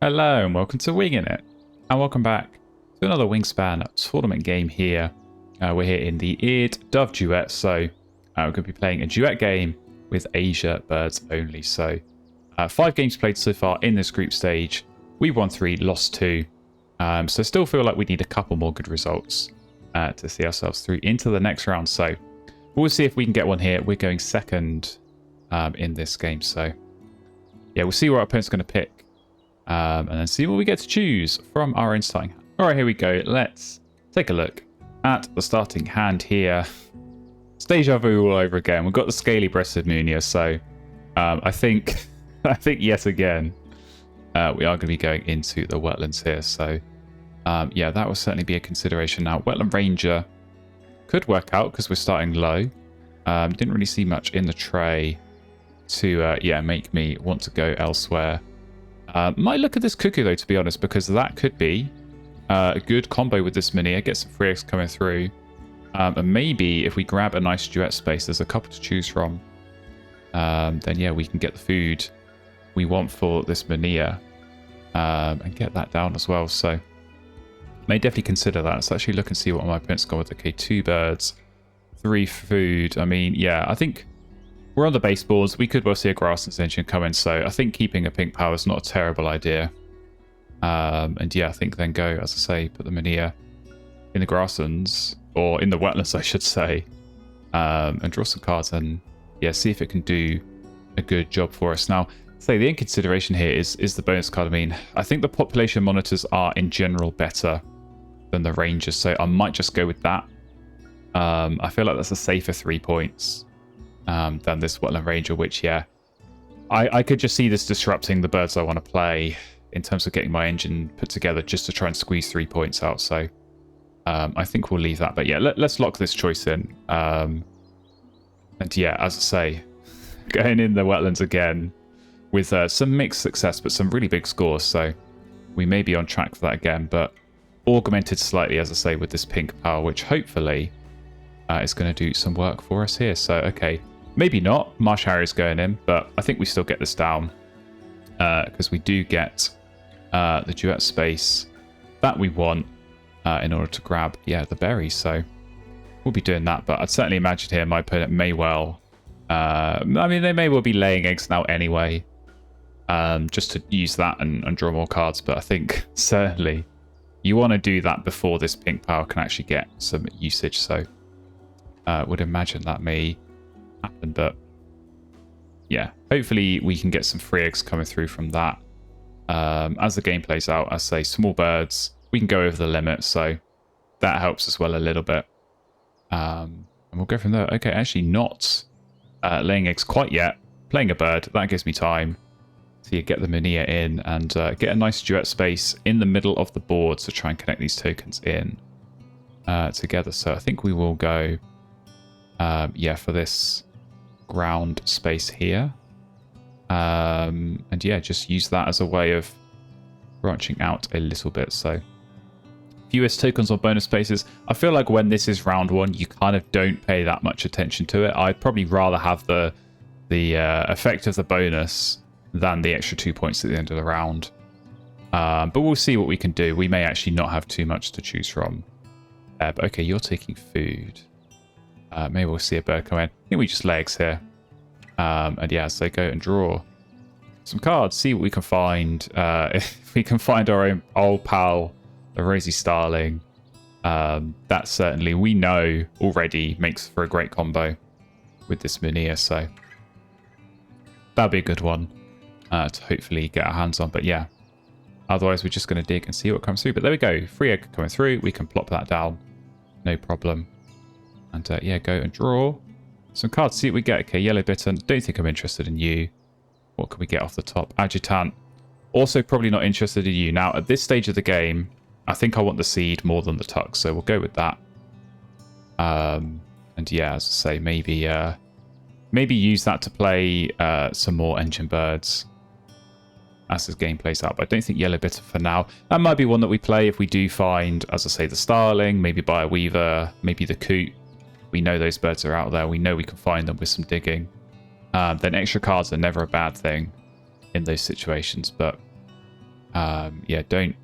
Hello and welcome to Wingin It, and welcome back to another Wingspan tournament game here. We're here in the Eared Dove Duet, so we're going to be playing a duet game with Asia birds only. So 5 games played so far in this group stage. We won 3, lost 2. So still feel like we need a couple more good results to see ourselves through into the next round. So we'll see if we can get one here. We're going second in this game. So yeah, we'll see what our opponent's going to pick. And then see what we get to choose from our own starting hand. Alright, here we go. Let's take a look at the starting hand here. It's deja vu all over again. We've got the scaly breasted Munia, so I think yet again we are going to be going into the wetlands here. So yeah, that will certainly be a consideration. Now, Wetland Ranger could work out because we're starting low. Didn't really see much in the tray to yeah, make me want to go elsewhere. Might look at this Cuckoo though, to be honest, because that could be a good combo with this Minia. Get some free eggs coming through. And maybe if we grab a nice duet space, there's a couple to choose from. Then yeah, we can get the food we want for this Minia and get that down as well. So may definitely consider that. Let's actually look and see what my opponent's got with. Okay, 2 birds, 3 food. I mean, yeah, I think we're on the base boards. We could well see a grasslands engine come in, so I think keeping a pink power is not a terrible idea. And yeah, I think then go, as I say, put the Minia in the grasslands, or in the wetlands, I should say, and draw some cards and yeah, see if it can do a good job for us. Now, say the consideration here is the bonus card. I mean, I think the population monitors are in general better than the rangers, so I might just go with that. I feel like that's a safer 3 points. Than this Wetland Ranger, which, yeah, I could just see this disrupting the birds I want to play in terms of getting my engine put together just to try and squeeze 3 points out. So I think we'll leave that. But yeah, let's lock this choice in. And yeah, as I say, going in the wetlands again with some mixed success, but some really big scores. So we may be on track for that again, but augmented slightly, as I say, with this pink power, which hopefully is going to do some work for us here. So, okay. Maybe not. Marsh Harriers going in, but I think we still get this down because we do get the duet space that we want in order to grab, yeah, the berries. So we'll be doing that, but I'd certainly imagine here my opponent may well, I mean, they may well be laying eggs now anyway, just to use that and draw more cards, but I think certainly you want to do that before this pink power can actually get some usage. So would imagine that may happen, but yeah, hopefully we can get some free eggs coming through from that. As the game plays out, I say small birds, we can go over the limit, so that helps as well a little bit. And we'll go from there. Okay, actually not laying eggs quite yet. Playing a bird, that gives me time to get the Minia in and get a nice duet space in the middle of the board to try and connect these tokens in together. So I think we will go yeah, for this ground space here. And yeah, just use that as a way of branching out a little bit. So fewest tokens on bonus spaces. I feel like when this is round 1, you kind of don't pay that much attention to it. I'd probably rather have the effect of the bonus than the extra 2 points at the end of the round. But we'll see what we can do. We may actually not have too much to choose from. But okay, you're taking food. Maybe we'll see a bird come in. I think we just lay eggs here. And yeah, so go and draw some cards. See what we can find. If we can find our own old pal, the Rosy Starling. That certainly, we know already, makes for a great combo with this Minia. So that'll be a good one to hopefully get our hands on. But yeah, otherwise we're just going to dig and see what comes through. But there we go. Free egg coming through. We can plop that down. No problem. And yeah, go and draw some cards. See what we get. Okay, Yellow Bittern. Don't think I'm interested in you. What can we get off the top? Adjutant. Also probably not interested in you. Now, at this stage of the game, I think I want the seed more than the tuck. So we'll go with that. And yeah, as I say, maybe use that to play some more engine birds as this game plays out. But I don't think Yellow Bittern for now. That might be one that we play if we do find, as I say, the Starling, maybe buy a Weaver, maybe the Coot. We know those birds are out there. We know we can find them with some digging. Then extra cards are never a bad thing in those situations. But Yeah, don't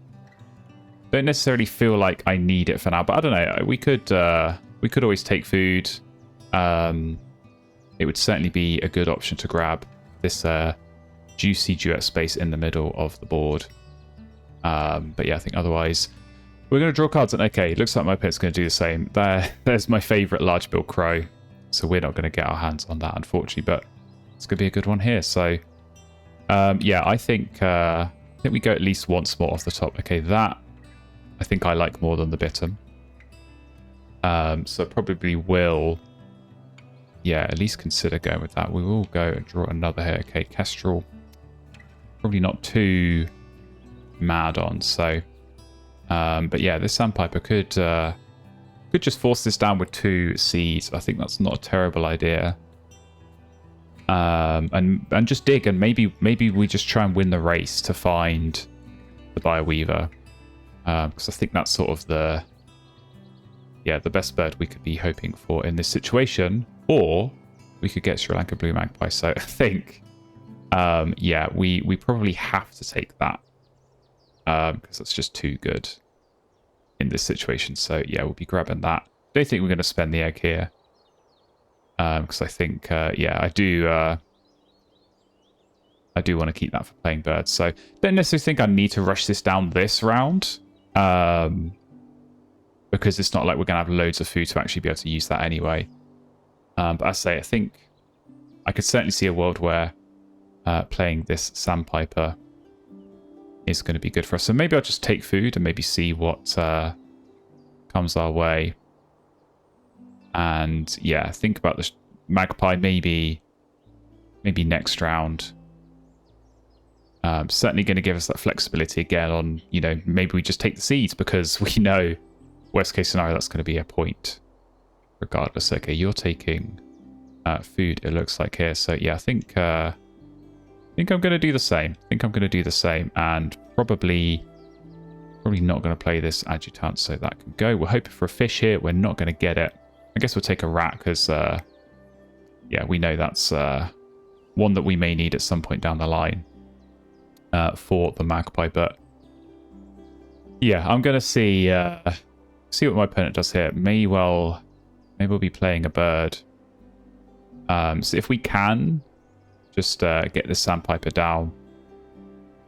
necessarily feel like I need it for now, but I don't know. We could always take food. It would certainly be a good option to grab this juicy duet space in the middle of the board. But yeah, I think otherwise we're going to draw cards. And okay, looks like my opponent's going to do the same. There's my favourite large bill crow. So we're not going to get our hands on that, unfortunately. But it's going to be a good one here. So yeah, I think we go at least once more off the top. Okay, that I think I like more than the Bittern. So probably will, yeah, at least consider going with that. We will go and draw another here. Okay, Kestrel. Probably not too mad on. So, but yeah, this Sandpiper could just force this down with 2 seeds. I think that's not a terrible idea. And just dig, and maybe we just try and win the race to find the Bioweaver. Because I think that's sort of the best bird we could be hoping for in this situation. Or we could get Sri Lanka Blue Magpie. So I think, yeah, we probably have to take that. Because that's just too good in this situation. So yeah, we'll be grabbing that. Don't think we're going to spend the egg here. Because I think, yeah, I do want to keep that for playing birds. So don't necessarily think I need to rush this down this round. Because it's not like we're going to have loads of food to actually be able to use that anyway. But I say, I think I could certainly see a world where playing this Sandpiper is going to be good for us. So maybe I'll just take food and maybe see what comes our way. And yeah, think about the Magpie maybe next round. Certainly going to give us that flexibility again on, you know, maybe we just take the seeds because we know worst case scenario that's going to be a point regardless. Okay, you're taking food, it looks like here. So yeah, I think I'm going to do the same. And probably not going to play this adjutant, so that can go. We're hoping for a fish here. We're not going to get it. I guess we'll take a rat because yeah, we know that's one that we may need at some point down the line for the Magpie. But yeah, I'm going to see what my opponent does here. Maybe we'll be playing a bird. So if we can just get this Sandpiper down,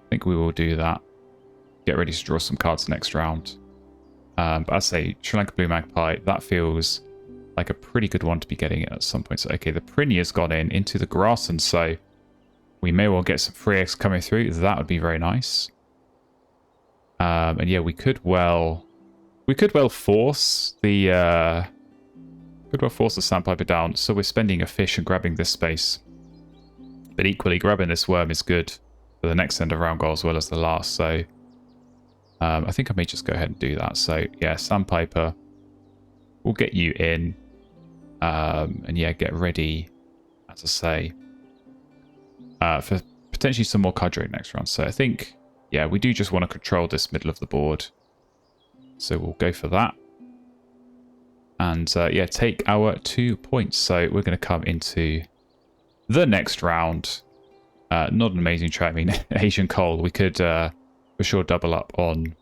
I think we will do that. Get ready to draw some cards next round. But I say Sri Lanka Blue Magpie, that feels like a pretty good one to be getting at some point. So okay, the Prinia's gone into the grass, and so we may well get some free eggs coming through. That would be very nice. And yeah, we could well force the Sandpiper down. So we're spending a fish and grabbing this space. But equally, grabbing this worm is good for the next end of round goal as well as the last. So I think I may just go ahead and do that. So yeah, Sandpiper, we'll get you in. And yeah, get ready, as I say, for potentially some more card drawing next round. So I think, yeah, we do just want to control this middle of the board. So we'll go for that. And yeah, take our 2 points. So we're going to come into the next round. Not an amazing try. I mean, Asian Coal, we could for sure double up on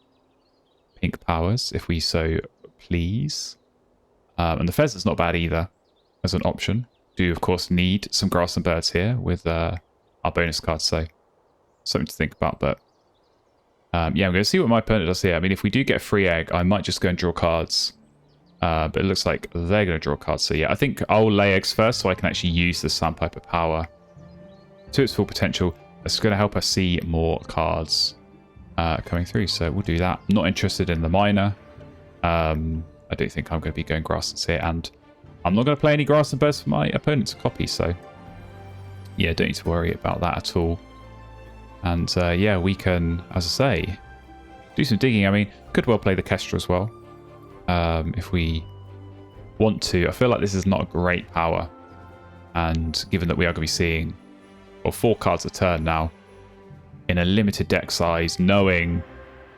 pink powers if we so please. And the Pheasant's not bad either as an option. Do, of course, need some grass and birds here with our bonus cards. So something to think about. But yeah, I'm going to see what my opponent does here. I mean, if we do get a free egg, I might just go and draw cards. But it looks like they're going to draw cards. So yeah, I think I'll lay eggs first so I can actually use the Sandpiper power to its full potential. It's going to help us see more cards coming through. So we'll do that. I'm not interested in the minor. I don't think I'm going to be going grasslands here. And I'm not going to play any grass and birds for my opponent's copy. So yeah, don't need to worry about that at all. And yeah, we can, as I say, do some digging. I mean, could well play the Kestrel as well. If we want to. I feel like this is not a great power. And given that we are going to be seeing 4 cards a turn now in a limited deck size, knowing,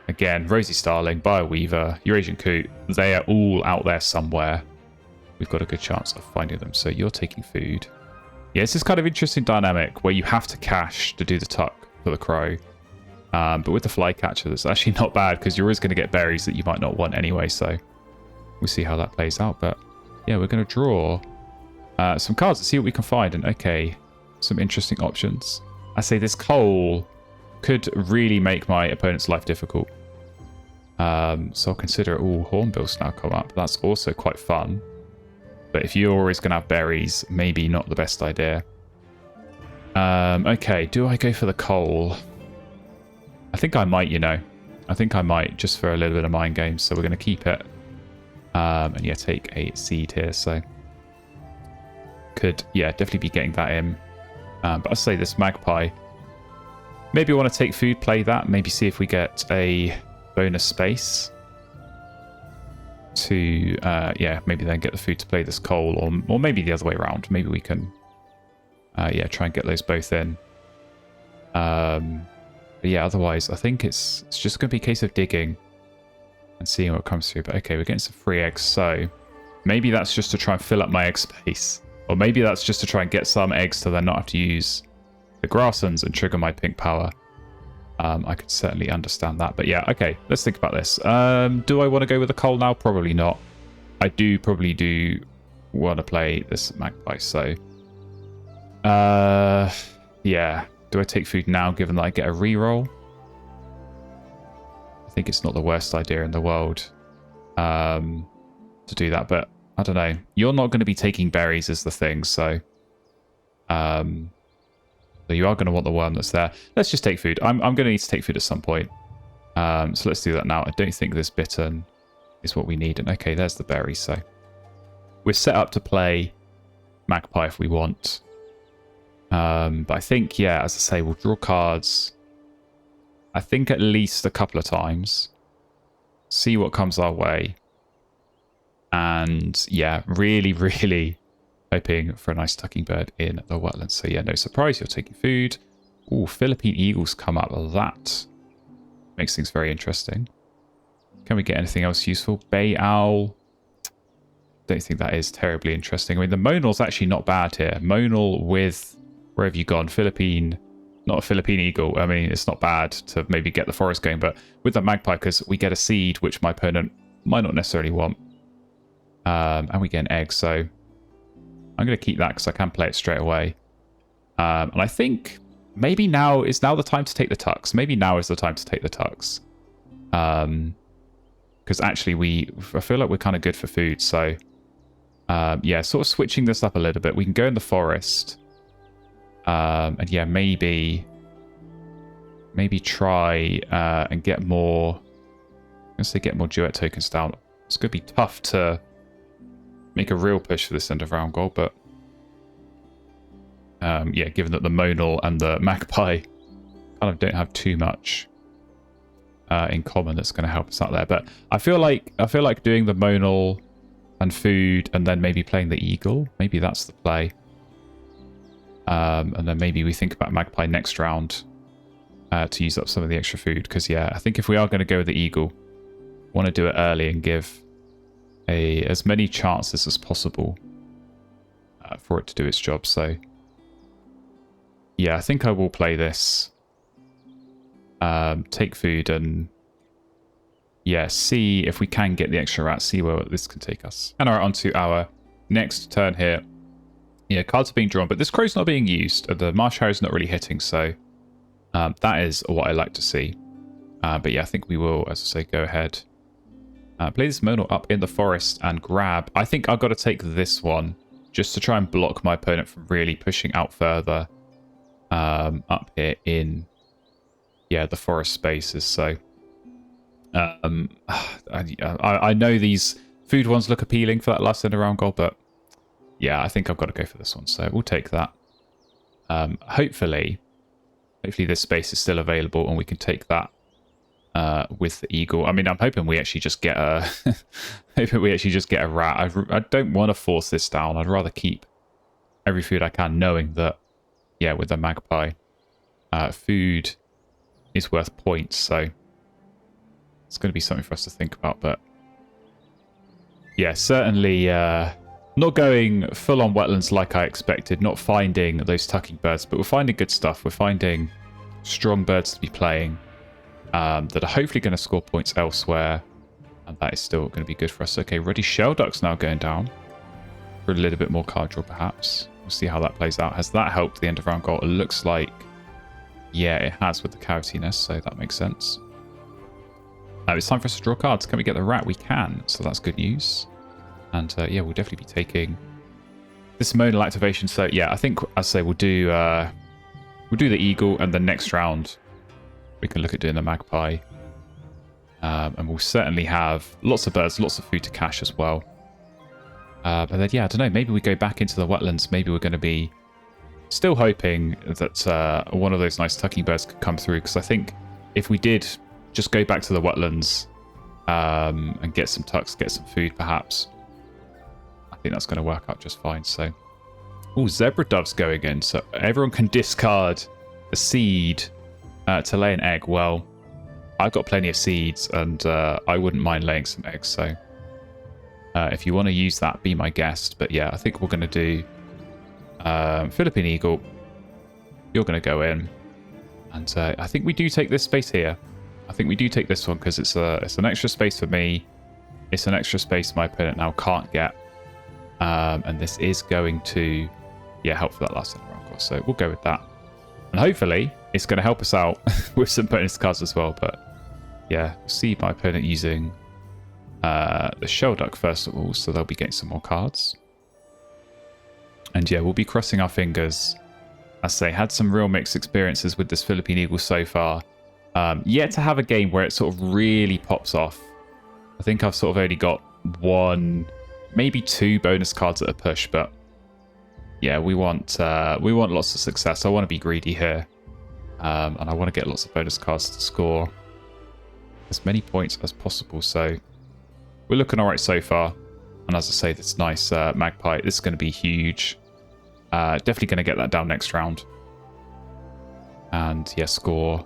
again, Rosy Starling, Bioweaver, Eurasian Coot, they are all out there somewhere. We've got a good chance of finding them. So you're taking food. Yeah, it's this kind of interesting dynamic where you have to cash to do the tuck for the crow. But with the flycatcher, that's actually not bad because you're always going to get berries that you might not want anyway. So we'll see how that plays out. But yeah, we're going to draw some cards and see what we can find. And okay, some interesting options. I say this coal could really make my opponent's life difficult. So I'll consider it. All hornbills now come up. That's also quite fun. But if you're always going to have berries, maybe not the best idea. Okay, do I go for the coal? I think I might, you know. I think I might, just for a little bit of mind games. So we're going to keep it. And yeah, take a seed here. So could, yeah, definitely be getting that in. But I'll say this magpie. Maybe I want to take food, play that. Maybe see if we get a bonus space to, yeah, maybe then get the food to play this coal. Or maybe the other way around. Maybe we can, yeah, try and get those both in. But yeah, otherwise, I think it's just going to be a case of digging and seeing what comes through. But okay, we're getting some free eggs, so maybe that's just to try and fill up my egg space. Or maybe that's just to try and get some eggs to then not have to use the grasslands and trigger my pink power. I could certainly understand that. But yeah, okay, let's think about this. Do I want to go with the coal now? Probably not. I probably do want to play this magpie, so... yeah. Do I take food now, given that I get a reroll? I think it's not the worst idea in the world to do that, but I don't know. You're not going to be taking berries is the thing, so you are going to want the worm that's there. Let's just take food. I'm going to need to take food at some point. So let's do that now. I don't think this bittern is what we need. And okay, there's the berry, so we're set up to play magpie if we want. But I think, yeah, as I say, we'll draw cards, I think at least a couple of times, see what comes our way, and yeah, really, really hoping for a nice tucking bird in the wetlands. So yeah, no surprise, you're taking food. Ooh, Philippine eagles come up. That makes things very interesting. Can we get anything else useful? Bay owl. Don't think that is terribly interesting. I mean, the monal's actually not bad here. Monal with... Where have you gone? Philippine, not a Philippine eagle. I mean, it's not bad to maybe get the forest going, but with the magpie, because we get a seed, which my opponent might not necessarily want. And we get an egg, so I'm going to keep that because I can play it straight away. And I think maybe now is the time to take the tucks. Maybe now is the time to take the tucks. Because actually I feel like we're kind of good for food, so yeah, sort of switching this up a little bit. We can go in the forest. And yeah, maybe try and get more. I'm gonna say get more duet tokens down. It's gonna be tough to make a real push for this end of round goal, but yeah, given that the monal and the magpie kind of don't have too much in common, that's going to help us out there. But I feel like doing the monal and food, and then maybe playing the eagle. Maybe that's the play. And then maybe we think about magpie next round to use up some of the extra food. Because, yeah, I think if we are going to go with the eagle, want to do it early and give as many chances as possible for it to do its job. So, yeah, I think I will play this. Take food and, yeah, see if we can get the extra rat, see where this can take us. And all right, on to our next turn here. Yeah, cards are being drawn, but this crow's not being used. The marsh harrow's not really hitting, so that is what I like to see. But yeah, I think we will, as I say, go ahead. Play this monal up in the forest and grab. I think I've got to take this one just to try and block my opponent from really pushing out further up here in, yeah, the forest spaces. So I know these food ones look appealing for that last end around goal, but yeah, I think I've got to go for this one. So we'll take that. Hopefully this space is still available and we can take that with the eagle. I mean, I'm hoping we actually just get a rat. I don't want to force this down. I'd rather keep every food I can, knowing that, yeah, with the magpie, food is worth points. So it's going to be something for us to think about. But yeah, certainly not going full on wetlands like I expected, not finding those tucking birds, but we're finding good stuff. We're finding strong birds to be playing. that are hopefully going to score points elsewhere. And that is still going to be good for us. Okay, Ruddy Shell Duck's now going down. For a little bit more card draw, perhaps. We'll see how that plays out. Has that helped the end of round goal? It looks like, yeah, it has with the cavitiness, so that makes sense. It's time for us to draw cards. Can we get the rat? We can, so that's good news. And yeah, we'll definitely be taking this modal activation. So yeah, I think, as I say, we'll do the eagle, and the next round we can look at doing the magpie. And we'll certainly have lots of birds, lots of food to cache as well. But then, yeah, I don't know. Maybe we go back into the wetlands. Maybe we're going to be still hoping that one of those nice tucking birds could come through. Because I think if we did just go back to the wetlands and get some tucks, get some food, perhaps, I think that's going to work out just fine. So, oh, zebra doves going in. So everyone can discard a seed to lay an egg. Well, I've got plenty of seeds, and I wouldn't mind laying some eggs. So if you want to use that, be my guest. But yeah, I think we're going to do Philippine Eagle. You're going to go in. And I think we do take this space here. I think we do take this one because it's an extra space for me. It's an extra space my opponent now can't get. And this is going to, yeah, help for that last round course. So we'll go with that. And hopefully it's going to help us out with some bonus cards as well. But yeah, we'll see my opponent using the shell duck first of all. So they'll be getting some more cards. And yeah, we'll be crossing our fingers. As I say, had some real mixed experiences with this Philippine Eagle so far. Yet to have a game where it sort of really pops off. I think I've sort of only got one, maybe two bonus cards at a push, but yeah, we want lots of success. I want to be greedy here, and I want to get lots of bonus cards to score as many points as possible. So we're looking all right so far. And as I say, this nice magpie, this is going to be huge. Definitely going to get that down next round. And yeah, score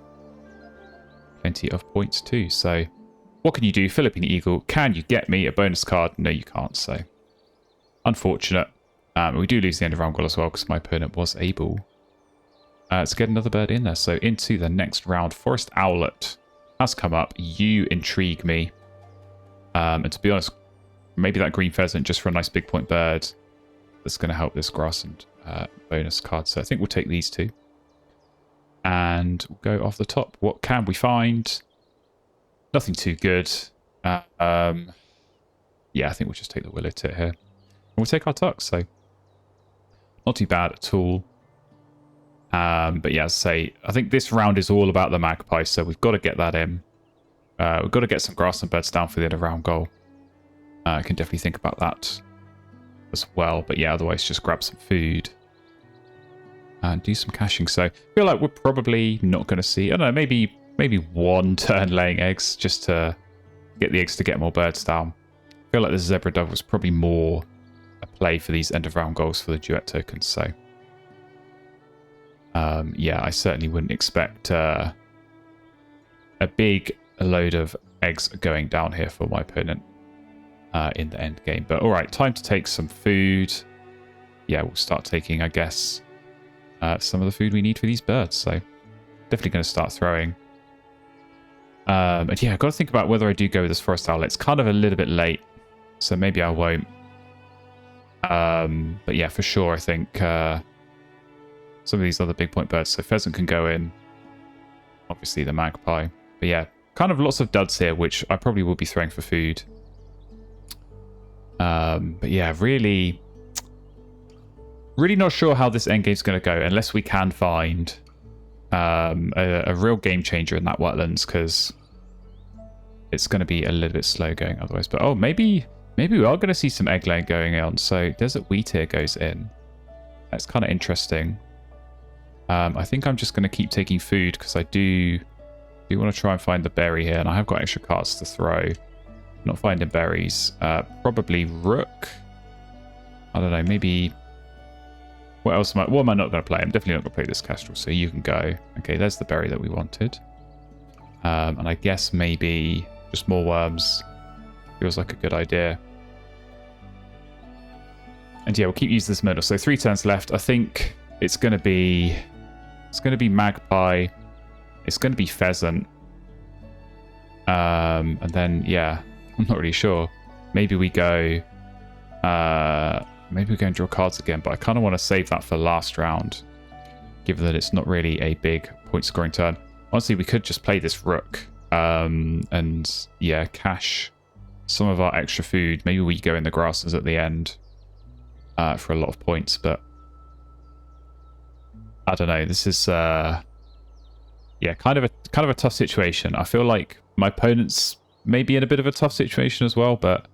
plenty of points too. So what can you do, Philippine Eagle? Can you get me a bonus card? No, you can't. So unfortunate. We do lose the end of round goal as well because my opponent was able to get another bird in there. So into the next round, Forest Owlet has come up. You intrigue me. And to be honest, maybe that green pheasant just for a nice big point bird that's going to help this grass and bonus card. So I think we'll take these two. And we'll go off the top. What can we find? Nothing too good. Yeah, I think we'll just take the willow tit here. And we'll take our tucks, so not too bad at all. But yeah, as I say, I think this round is all about the magpie, so we've got to get that in. We've got to get some grass and birds down for the end of round goal. I can definitely think about that as well. But yeah, otherwise just grab some food and do some caching. So I feel like we're probably not going to see, I don't know, maybe one turn laying eggs just to get the eggs to get more birds down. I feel like the zebra dove was probably more a play for these end of round goals for the duet tokens. So yeah, I certainly wouldn't expect a big load of eggs going down here for my opponent in the end game. But all right, time to take some food. Yeah, we'll start taking, I guess, some of the food we need for these birds. So definitely going to start throwing. And yeah, I've got to think about whether I do go with this forest owl. It's kind of a little bit late, so maybe I won't. But yeah, for sure, I think some of these other big point birds. So pheasant can go in. Obviously the magpie. But yeah, kind of lots of duds here, which I probably will be throwing for food. But yeah, really not sure how this endgame's going to go unless we can find a real game changer in that wetlands, because it's going to be a little bit slow going otherwise. But oh, maybe we are going to see some egg laying going on. So desert wheat here goes in. That's kind of interesting. I think I'm just going to keep taking food because I do want to try and find the berry here, and I have got extra cards to throw. Not finding berries. Probably rook. I don't know, maybe. What else am I not going to play? I'm definitely not going to play this kestrel, so you can go. Okay, there's the berry that we wanted. And I guess maybe just more worms. Feels like a good idea. And yeah, we'll keep using this middle. So 3 turns left. I think it's going to be magpie. It's going to be pheasant. And then, yeah, I'm not really sure. Maybe we go... maybe we go and draw cards again, but I kind of want to save that for last round, given that it's not really a big point-scoring turn. Honestly, we could just play this rook and, yeah, cash some of our extra food. Maybe we go in the grasses at the end for a lot of points, but I don't know. This is, yeah, kind of a tough situation. I feel like my opponent's maybe in a bit of a tough situation as well, but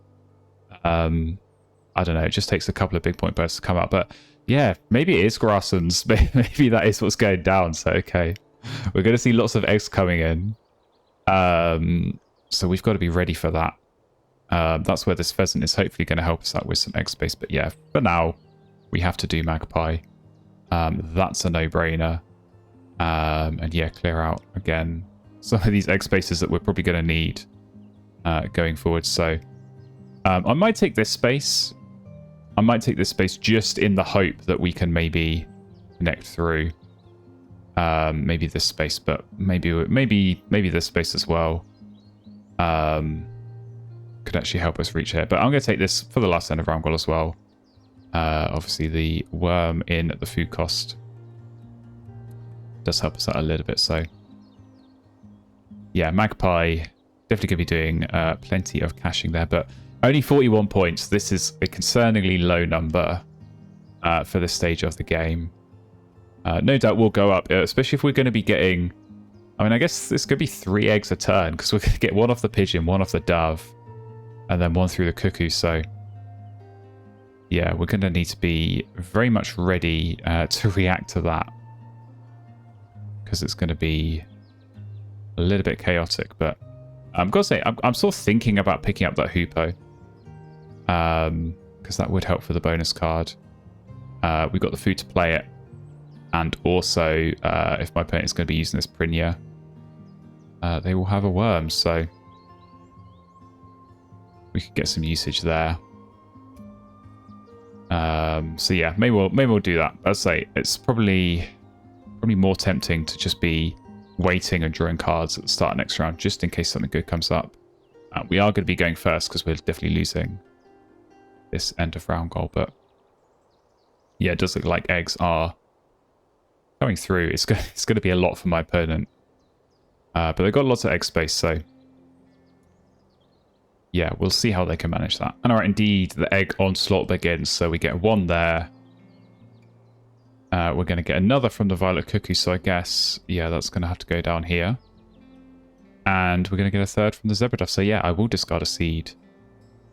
I don't know. It just takes a couple of big point bursts to come out. But yeah, maybe it is grasslands. Maybe that is what's going down. So okay, we're going to see lots of eggs coming in. So we've got to be ready for that. That's where this pheasant is hopefully going to help us out with some egg space. But yeah, for now, we have to do magpie. That's a no-brainer. And yeah, clear out again some of these egg spaces that we're probably going to need going forward. So I might take this space. I might take this space just in the hope that we can maybe connect through. Maybe this space, but maybe this space as well. Could actually help us reach here. But I'm going to take this for the last end of round goal as well. Obviously, the worm in at the food cost does help us out a little bit. So, yeah, magpie definitely going to be doing plenty of cashing there. But only 41 points. This is a concerningly low number for this stage of the game. No doubt we'll go up, especially if we're going to be getting... I mean, I guess this could be 3 eggs a turn, because we're going to get one off the pigeon, one off the dove, and then one through the cuckoo. So, yeah, we're going to need to be very much ready to react to that, because it's going to be a little bit chaotic. But I've got to say, I'm sort of thinking about picking up that hoopoe, because that would help for the bonus card. We've got the food to play it. And also, if my opponent is going to be using this Prinia, they will have a worm, so we could get some usage there. So yeah, maybe we'll do that. I'd say it's probably more tempting to just be waiting and drawing cards at the start of next round, just in case something good comes up. We are going to be going first because we're definitely losing this end of round goal, but yeah, it does look like eggs are coming through. It's going to be a lot for my opponent, but they've got lots of egg space, so yeah, we'll see how they can manage that. And all right, indeed, the egg onslaught begins. So we get one there. We're going to get another from the violet cuckoo, so I guess, yeah, that's going to have to go down here. And we're going to get a third from the zebra dove. So yeah, I will discard a seed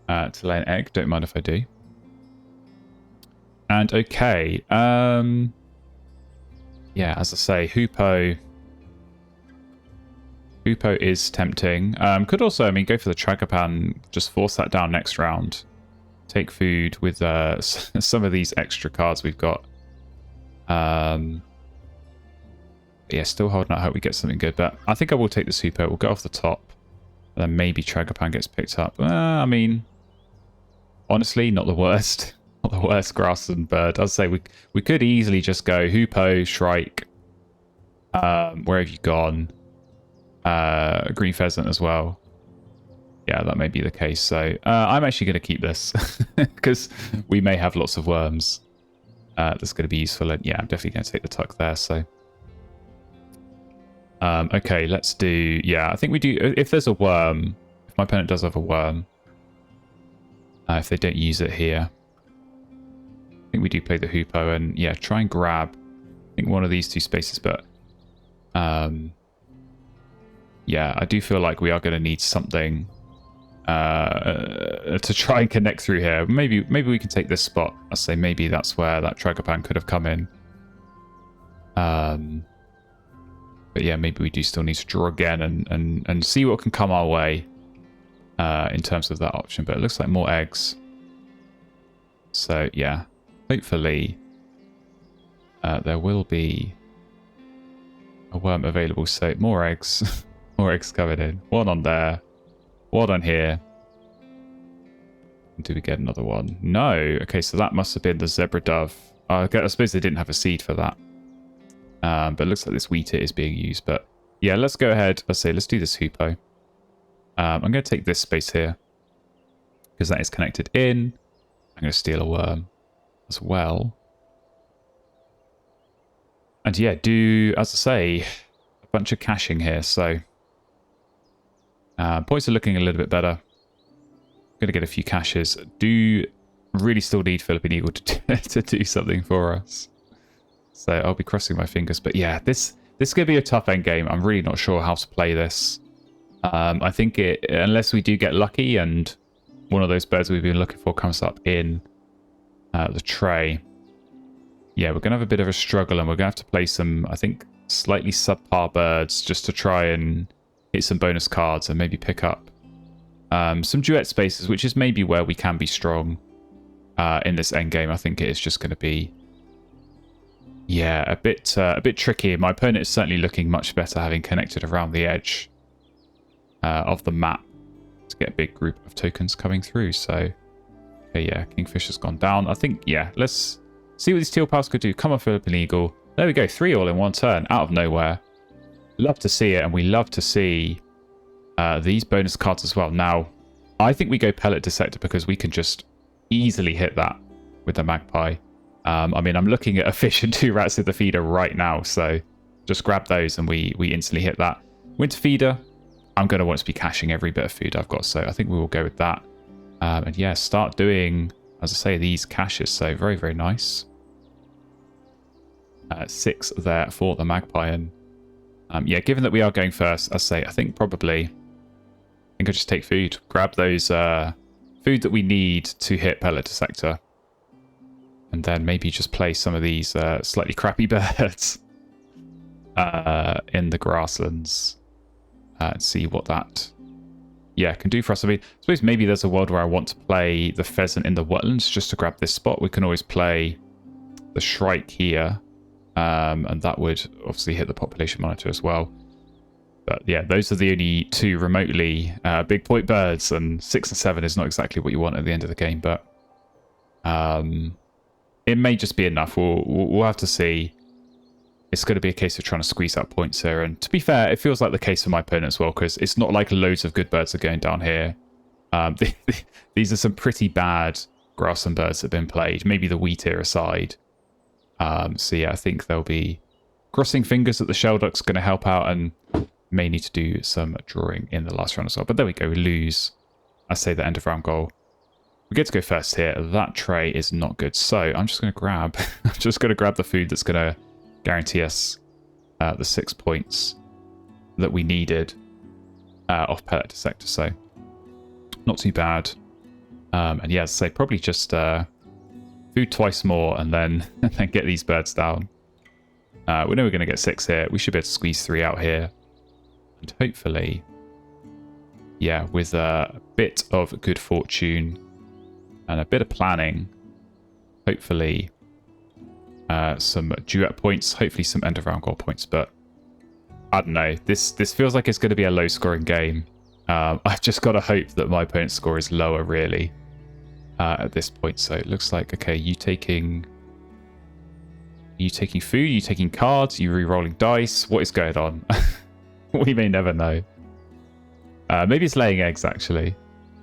to lay an egg. Don't mind if I do. And okay, yeah, as I say, hoopoe is tempting. Could also, I mean, go for the Tragopan, just force that down next round. Take food with some of these extra cards we've got. Yeah, still holding out hope we get something good, but I think I will take this hoopoe. We'll go off the top, and then maybe Tragopan gets picked up. I mean, honestly, not the worst. Not the worst grassland bird. I'd say we could easily just go hoopoe, shrike, where have you gone? Green pheasant as well. Yeah, that may be the case. So I'm actually going to keep this because we may have lots of worms. That's going to be useful. And yeah, I'm definitely going to take the tuck there. So okay, let's do. Yeah, I think we do. If there's a worm, if my opponent does have a worm, if they don't use it here, I think we do play the hoopoe and yeah, try and grab, I think, one of these two spaces. But yeah, I do feel like we are going to need something to try and connect through here. Maybe we can take this spot. I say maybe that's where that Tragopan could have come in. But yeah, maybe we do still need to draw again and see what can come our way in terms of that option. But it looks like more eggs. So yeah, hopefully there will be a worm available. So more eggs. More eggs coming in. One on there. One on here. Do we get another one? No. Okay, so that must have been the zebra dove. I suppose they didn't have a seed for that. But it looks like this wheat is being used. But yeah, let's go ahead. Let's do this hoopoe. I'm going to take this space here because that is connected in. I'm going to steal a worm as well. And yeah, do, as I say, a bunch of caching here. So points are looking a little bit better. Going to get a few caches. Do really still need Philippine Eagle to do something for us. So I'll be crossing my fingers. But yeah, this is going to be a tough end game. I'm really not sure how to play this. I think unless we do get lucky and one of those birds we've been looking for comes up in the tray. Yeah, we're going to have a bit of a struggle, and we're going to have to play some, I think, slightly subpar birds just to try and hit some bonus cards and maybe pick up some duet spaces, which is maybe where we can be strong in this end game. I think it is just going to be, yeah, a bit tricky. My opponent is certainly looking much better, having connected around the edge of the map to get a big group of tokens coming through. So, okay, yeah, Kingfisher's gone down. I think, yeah, let's see what these Teal Pals could do. Come on, Philippine Eagle. There we go, 3 all in one turn, out of nowhere. Love to see it, and we love to see these bonus cards as well. Now, I think we go Pellet Dissector because we can just easily hit that with the Magpie. I mean, I'm looking at a fish and 2 rats in the feeder right now, so just grab those and we instantly hit that. Winter Feeder, I'm going to want to be caching every bit of food I've got, so I think we will go with that. And yeah, start doing, as I say, these caches, so very, very nice. 6 there for the Magpie, and yeah, given that we are going first, as I say, I think probably, I think I'll just take food, grab those food that we need to hit Pellet Dissector, and then maybe just play some of these slightly crappy birds in the grasslands and see what that, yeah, can do for us. I mean, I suppose maybe there's a world where I want to play the pheasant in the wetlands just to grab this spot. We can always play the shrike here. And that would obviously hit the population monitor as well. But yeah, those are the only 2 remotely big point birds, and 6 and 7 is not exactly what you want at the end of the game, but it may just be enough. We'll have to see. It's going to be a case of trying to squeeze out points here, and to be fair, it feels like the case for my opponent as well, because it's not like loads of good birds are going down here. These are some pretty bad grassland birds that have been played, maybe the wheat ear aside. So yeah, I think they'll be crossing fingers that the Shelduck's going to help out, and may need to do some drawing in the last round as well. But there we go, we lose, I say, the end of round goal. We get to go first here. That tray is not good. So I'm just going to grab, I'm just going to grab the food that's going to guarantee us the 6 points that we needed off Pellet Dissector. So not too bad. And yeah, as I say, probably just food twice more and then get these birds down. We know we're going to get 6 here. We should be able to squeeze 3 out here. And hopefully, yeah, with a bit of good fortune and a bit of planning, hopefully some duet points, hopefully some end of round goal points. But I don't know. This feels like it's going to be a low scoring game. I've just got to hope that my opponent's score is lower, really. At this point, so it looks like, okay, you taking food, you taking cards, you re-rolling dice, what is going on? We may never know. Maybe it's laying eggs, actually.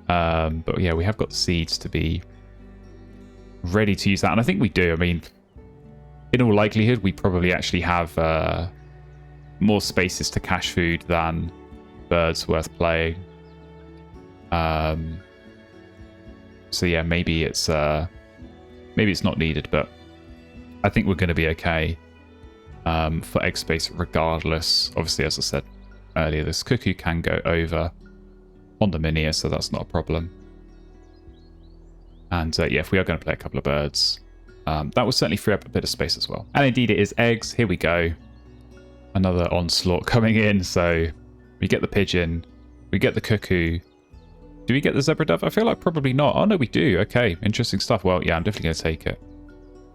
But yeah, we have got the seeds to be ready to use that, and I think we do. I mean, in all likelihood, we probably actually have more spaces to cache food than birds worth playing. So yeah, maybe it's not needed, but I think we're going to be okay for egg space regardless. Obviously, as I said earlier, this cuckoo can go over on the Minia, so that's not a problem. And yeah, if we are going to play a couple of birds, that will certainly free up a bit of space as well. And indeed, it is eggs. Here we go. Another onslaught coming in. So we get the pigeon, we get the cuckoo. Do we get the zebra dove? I feel like probably not. Oh, no, we do. Okay, interesting stuff. Well, yeah, I'm definitely going to take it.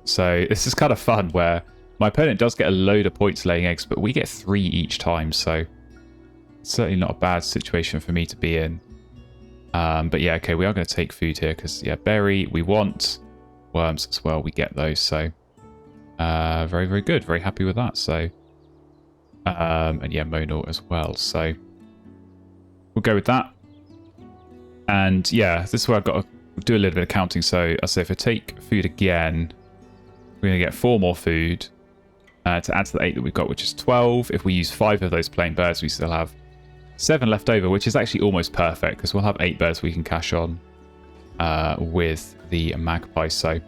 So this is kind of fun where my opponent does get a load of points laying eggs, but we get 3 each time. So it's certainly not a bad situation for me to be in. But yeah, okay, we are going to take food here because, yeah, berry, we want worms as well. We get those. So very, very good. Very happy with that. So, and yeah, Monor as well. So we'll go with that. And yeah, this is where I've got to do a little bit of counting. So I say if I take food again, we're going to get 4 more food to add to the 8 that we've got, which is 12. If we use 5 of those plain birds, we still have 7 left over, which is actually almost perfect because we'll have 8 birds we can cash on with the magpie. So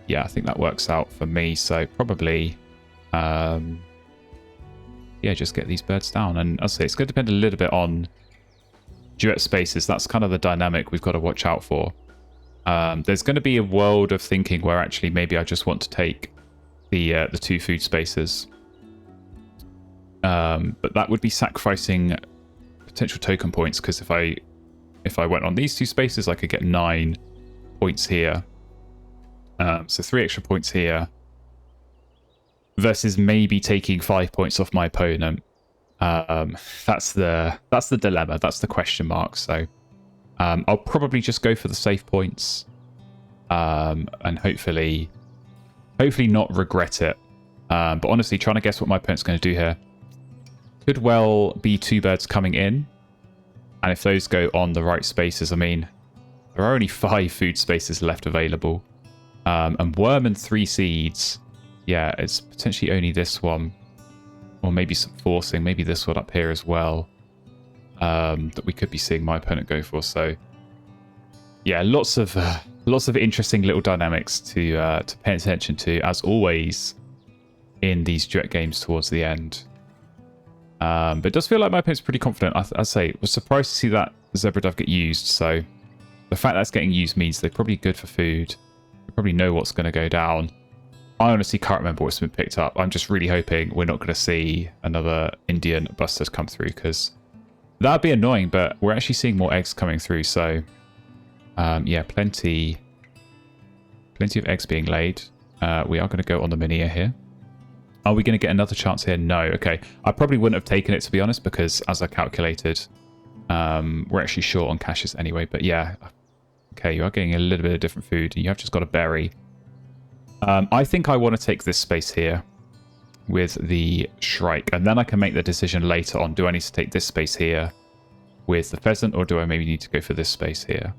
yeah, I think that works out for me. So probably, yeah, just get these birds down. And I'll say it's going to depend a little bit on duet spaces. That's kind of the dynamic we've got to watch out for. There's going to be a world of thinking where actually maybe I just want to take the 2 food spaces. But that would be sacrificing potential token points, because if I went on these 2 spaces, I could get 9 points here. So 3 extra points here versus maybe taking 5 points off my opponent. That's the dilemma. That's the question mark. So I'll probably just go for the safe points, and hopefully not regret it. But honestly, trying to guess what my opponent's going to do here could well be 2 birds coming in, and if those go on the right spaces, I mean, there are only 5 food spaces left available, and worm and 3 seeds. Yeah, it's potentially only this one. Or maybe some forcing, maybe this one up here as well, that we could be seeing my opponent go for. So, yeah, lots of interesting little dynamics to pay attention to, as always, in these duet games towards the end. But it does feel like my opponent's pretty confident. I'd say, was surprised to see that Zebra Dove get used. So, the fact that's getting used means they're probably good for food. They probably know what's going to go down. I honestly can't remember what's been picked up. I'm just really hoping we're not going to see another Indian bustard come through, because that'd be annoying, but we're actually seeing more eggs coming through. So, yeah, plenty of eggs being laid. We are going to go on the Minia here. Are we going to get another chance here? No. Okay. I probably wouldn't have taken it, to be honest, because as I calculated, we're actually short on caches anyway. But yeah, okay, you are getting a little bit of different food. You have just got a berry. I think I want to take this space here with the shrike, and then I can make the decision later on. Do I need to take this space here with the pheasant, or do I maybe need to go for this space here?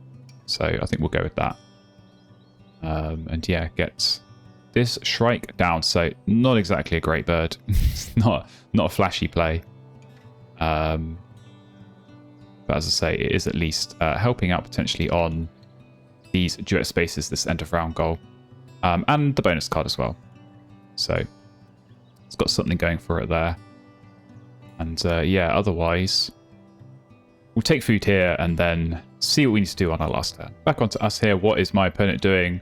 So I think we'll go with that. And yeah, get this shrike down. So not exactly a great bird. not a flashy play. But as I say, it is at least helping out potentially on these duet spaces, this end of round goal. And the bonus card as well. So it's got something going for it there. And yeah, otherwise, we'll take food here and then see what we need to do on our last turn. Back onto us here. What is my opponent doing?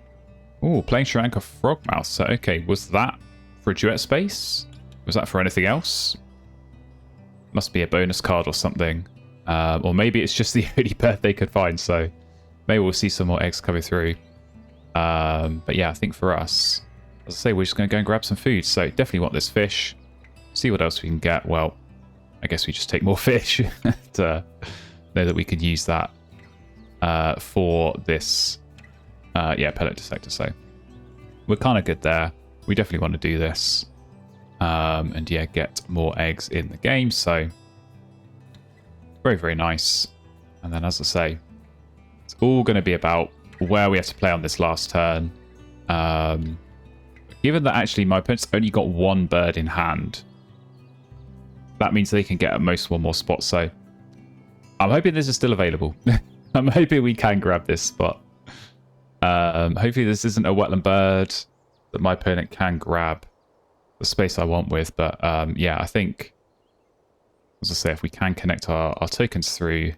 Oh, playing Sri Lanka Frogmouth. So, okay, was that for a duet space? Was that for anything else? Must be a bonus card or something. Or maybe it's just the only bird they could find. So maybe we'll see some more eggs coming through. But yeah, I think for us, as I say, we're just going to go and grab some food. So definitely want this fish. See what else we can get. Well, I guess we just take more fish to know that we could use that for this yeah, pellet dissector. So we're kind of good there. We definitely want to do this. And yeah, get more eggs in the game. So very, very nice. And then as I say, it's all going to be about where we have to play on this last turn. Given that actually my opponent's only got 1 bird in hand, that means they can get at most 1 more spot. So I'm hoping this is still available. I'm hoping we can grab this spot. Hopefully this isn't a wetland bird that my opponent can grab the space I want with. But yeah, I think, as I say, if we can connect our tokens through,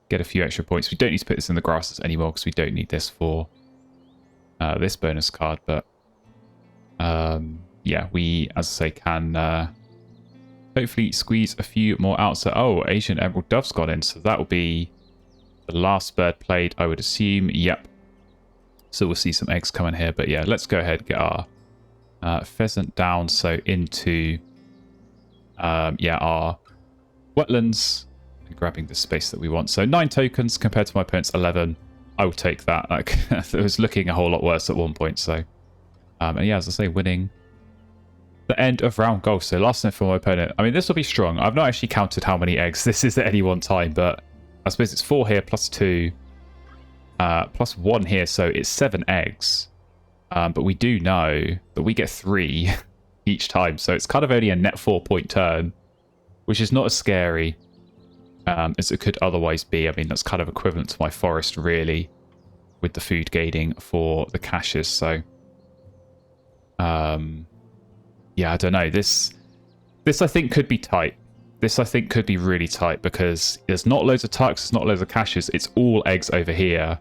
get a few extra points. We don't need to put this in the grasses anymore because we don't need this for this bonus card. But yeah, we, as I say, can hopefully squeeze a few more out. So, oh, Asian Emerald Dove's got in. So that will be the last bird played, I would assume. Yep. So we'll see some eggs coming here. But yeah, let's go ahead and get our pheasant down. So into, yeah, our wetlands. And grabbing the space that we want. So 9 tokens compared to my opponent's 11. I will take that. Like, it was looking a whole lot worse at one point. So, and yeah, as I say, winning the end of round goal. So last turn for my opponent. I mean, this will be strong. I've not actually counted how many eggs this is at any one time, but I suppose it's 4 here plus 2 plus 1 here, so it's 7 eggs. But we do know that we get 3 each time, so it's kind of only a net 4-point turn, which is not as scary as it could otherwise be. I mean, that's kind of equivalent to my forest, really, with the food gating for the caches. So, yeah, I don't know. This I think could be tight. This I think could be really tight because there's not loads of tucks, there's not loads of caches. It's all eggs over here.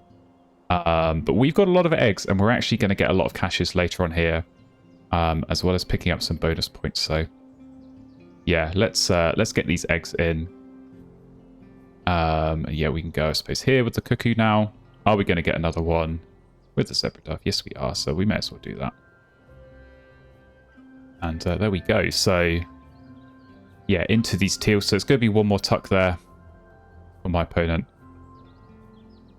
But we've got a lot of eggs, and we're actually going to get a lot of caches later on here, as well as picking up some bonus points. So, yeah, let's get these eggs in. Yeah, we can go, I suppose, here with the cuckoo now. Are we going to get another one with the zebra dove? Yes, we are. So we may as well do that. And there we go. So, yeah, into these teals. So it's going to be one more tuck there for my opponent.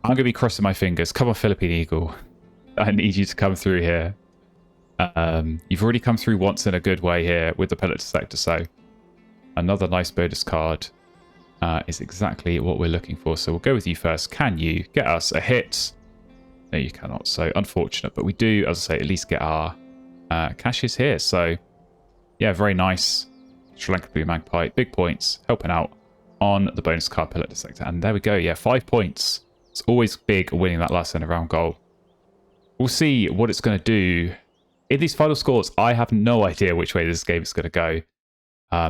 I'm going to be crossing my fingers. Come on, Philippine Eagle. I need you to come through here. You've already come through once in a good way here with the pellet detector. So another nice bonus card is exactly what we're looking for. So we'll go with you first. Can you get us a hit? No, you cannot. So unfortunate. But we do, as I say, at least get our caches here. So, yeah, very nice. Sri Lanka Blue Magpie. Big points. Helping out on the bonus card pellet detector. And there we go. Yeah, 5 points. It's always big winning that last end of round goal. We'll see what it's going to do. In these final scores, I have no idea which way this game is going to go.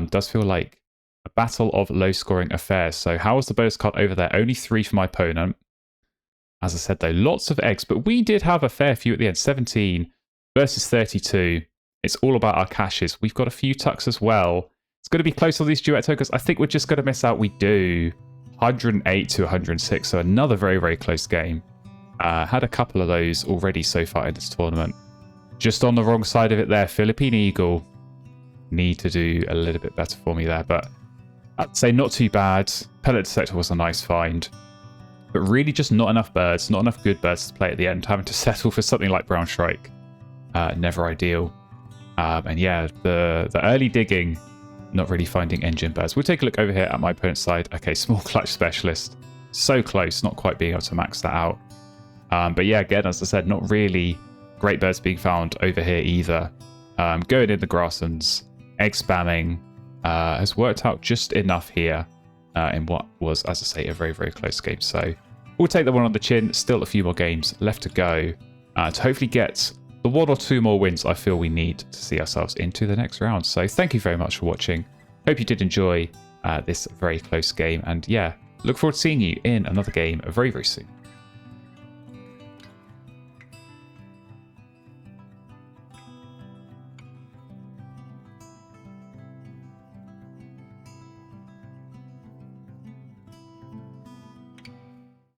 Does feel like a battle of low-scoring affairs. So how was the bonus card over there? Only 3 for my opponent. As I said, though, lots of eggs. But we did have a fair few at the end. 17 versus 32. It's all about our caches. We've got a few tucks as well. It's going to be close on these duet tokens. I think we're just going to miss out. We do. 108 to 106. So another very, very close game. Had a couple of those already so far in this tournament. Just on the wrong side of it there. Philippine Eagle. Need to do a little bit better for me there. But I'd say not too bad. Pellet detector was a nice find. But really just not enough birds. Not enough good birds to play at the end. Having to settle for something like Brown Shrike. Never ideal. And yeah, the early digging, not really finding engine birds. We'll take a look over here at my opponent's side. Okay, small clutch specialist. So close, not quite being able to max that out. But yeah, again, as I said, not really great birds being found over here either. Going in the grasslands, egg spamming has worked out just enough here in what was, as I say, a very, very close game. So we'll take that one on the chin. Still a few more games left to go to hopefully get the 1 or 2 more wins I feel we need to see ourselves into the next round. So thank you very much for watching. Hope you did enjoy this very close game. And yeah, look forward to seeing you in another game very, very soon.